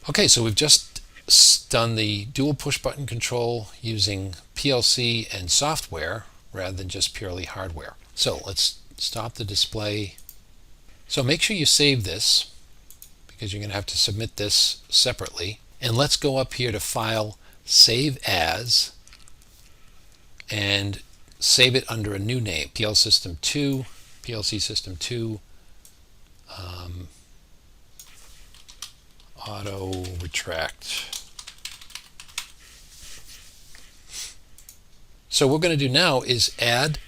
Okay, so we've just done the dual push button control using PLC and software rather than just purely hardware. So let's stop the display. So make sure you save this because you're going to have to submit this separately. And let's go up here to File, Save As, and save it under a new name, PLC System 2 Auto Retract. So what we're going to do now is add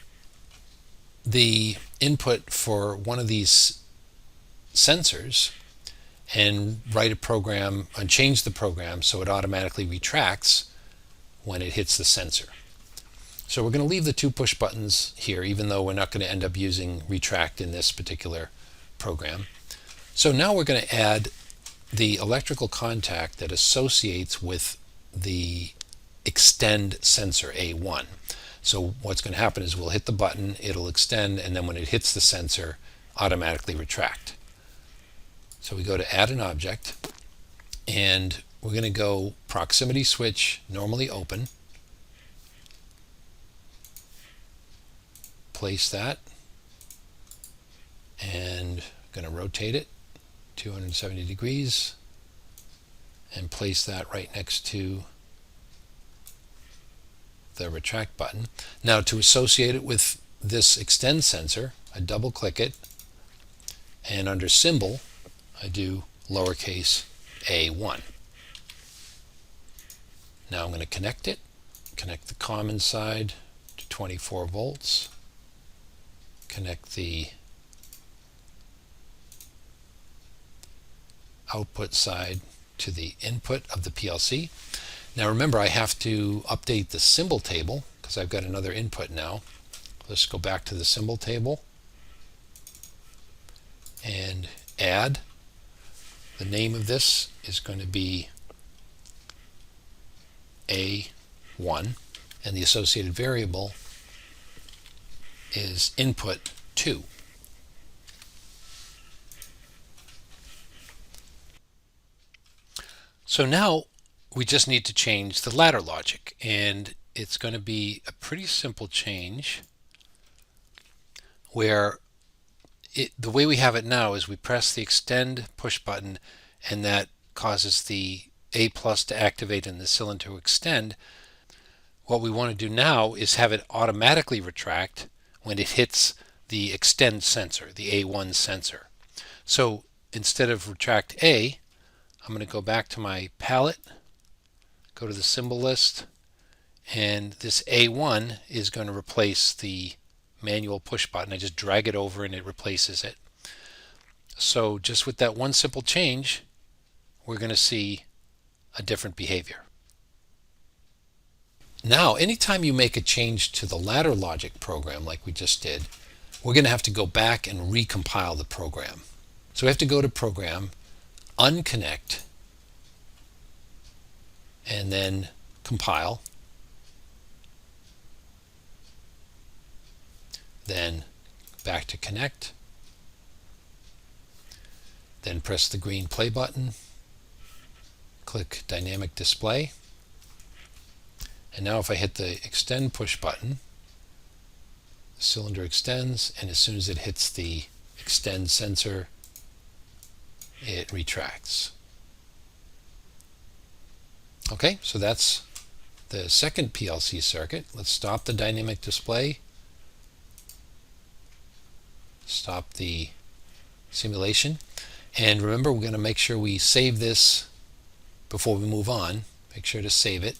the input for one of these sensors and write a program and change the program so it automatically retracts when it hits the sensor. So we're going to leave the two push buttons here, even though we're not going to end up using retract in this particular program. So now we're going to add the electrical contact that associates with the extend sensor A1. So what's going to happen is we'll hit the button, it'll extend, and then when it hits the sensor, automatically retract. So we go to add an object, and we're going to go proximity switch, normally open, place that, and I'm going to rotate it 270 degrees and place that right next to the retract button. Now to associate it with this extend sensor, I double click it, and under symbol I do lowercase a1. Now I'm going to connect it, connect the common side to 24 volts, connect the output side to the input of the PLC. Now remember, I have to update the symbol table because I've got another input now. Let's go back to the symbol table and add. The name of this is going to be A1, and the associated variable is input 2. So now we just need to change the ladder logic, and it's going to be a pretty simple change where the way we have it now is we press the extend push button, and that causes the A plus to activate and the cylinder to extend. What we want to do now is have it automatically retract when it hits the extend sensor, the A1 sensor. So instead of retract A, I'm going to go back to my palette, go to the symbol list, and this A1 is going to replace the manual push button. I just drag it over and it replaces it. So just with that one simple change, we're going to see a different behavior. Now, anytime you make a change to the ladder logic program like we just did, we're going to have to go back and recompile the program. So we have to go to Program, unconnect, and then compile. Then back to connect. Then press the green play button. Click dynamic display. And now if I hit the extend push button, the cylinder extends, and as soon as it hits the extend sensor, it retracts. Okay, so that's the second PLC circuit. Let's stop the dynamic display, stop the simulation, and remember, we're going to make sure we save this before we move on. Make sure to save it,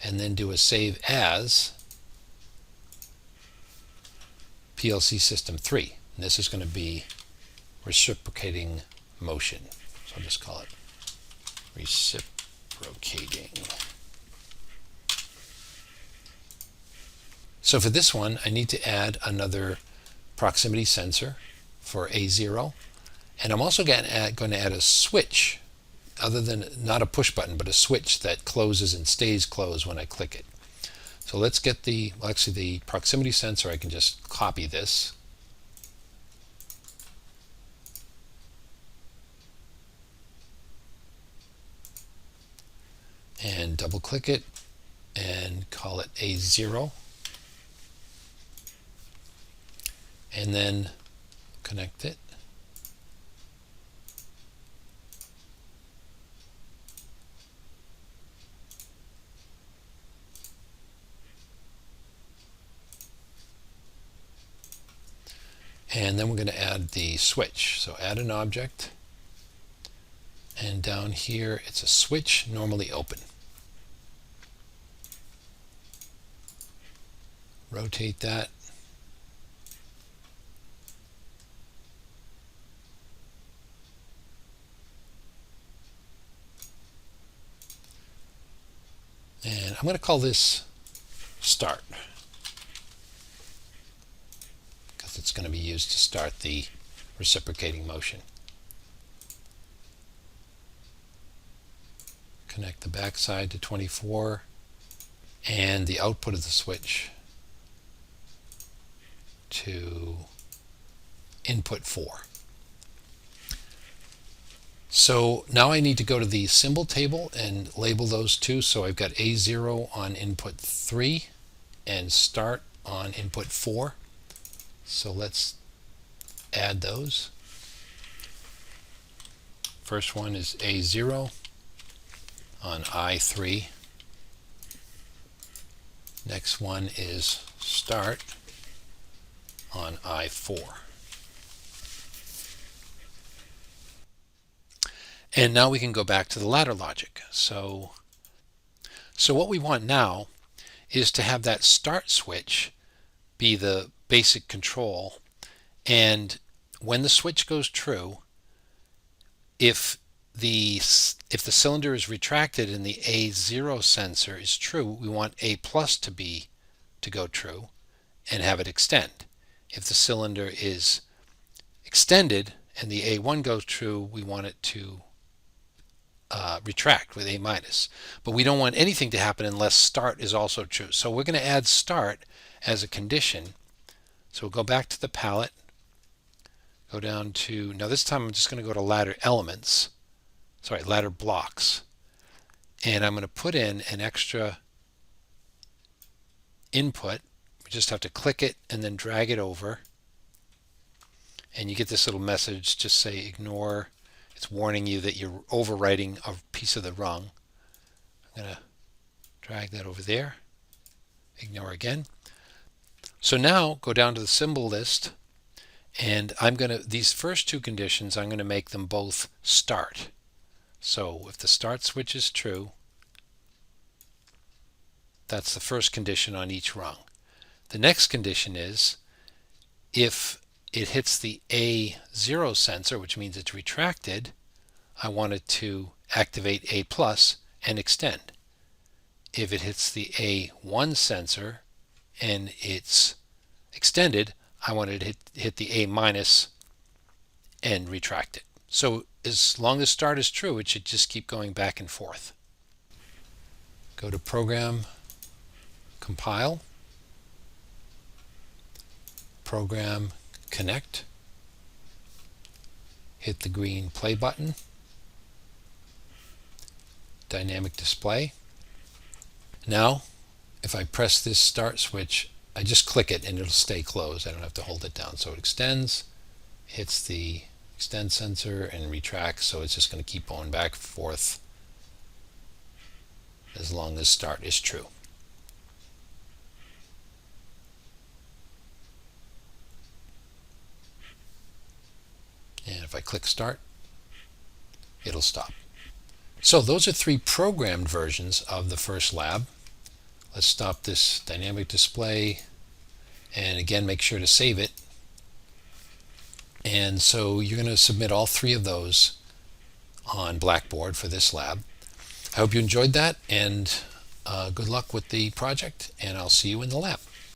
and then do a save as PLC System 3. And this is going to be reciprocating motion. So I'll just call it reciprocating. So for this one, I need to add another proximity sensor for A0. And I'm also going to add a switch, other than not a push button, but a switch that closes and stays closed when I click it. So let's get the proximity sensor. I can just copy this. and double click it and call it A0, and then connect it. And then we're going to add the switch. So add an object, and down here it's a switch, normally open. Rotate that. And I'm going to call this start, because it's going to be used to start the reciprocating motion. Connect the back side to 24 and the output of the switch to input 4. So now I need to go to the symbol table and label those two. So I've got A0 on input 3 and start on input 4. So let's add those. First one is A0 on I3. Next one is start on I4. And now we can go back to the ladder logic. So what we want now is to have that start switch be the basic control, and when the switch goes true, if the cylinder is retracted and the A0 sensor is true, we want A plus to go true and have it extend. If the cylinder is extended and the A1 goes true, we want it to retract with A minus. But we don't want anything to happen unless start is also true. So we're going to add start as a condition. So we'll go back to the palette, go down to, now this time I'm just going to go to ladder elements, ladder blocks, and I'm going to put in an extra input. We just have to click it and then drag it over, and you get this little message, just say ignore. It's warning you that you're overwriting a piece of the rung. I'm going to drag that over there, ignore again. So now go down to the symbol list, and these first two conditions, I'm going to make them both start. So if the start switch is true, that's the first condition on each rung. The next condition is if it hits the A0 sensor, which means it's retracted, I want it to activate A plus and extend. If it hits the A1 sensor and it's extended, I want it to hit the A minus and retract it. So as long as start is true, it should just keep going back and forth. Go to Program, Compile, Program, Connect, hit the green play button, dynamic display. Now if I press this start switch, I just click it and it'll stay closed. I don't have to hold it down. So it extends, hits the extend sensor and retracts, so it's just going to keep going back and forth as long as start is true. And if I click start, it'll stop. So those are 3 programmed versions of the first lab. Let's stop this dynamic display, and again make sure to save it. And so you're going to submit all 3 of those on Blackboard for this lab. I hope you enjoyed that, and good luck with the project, and I'll see you in the lab.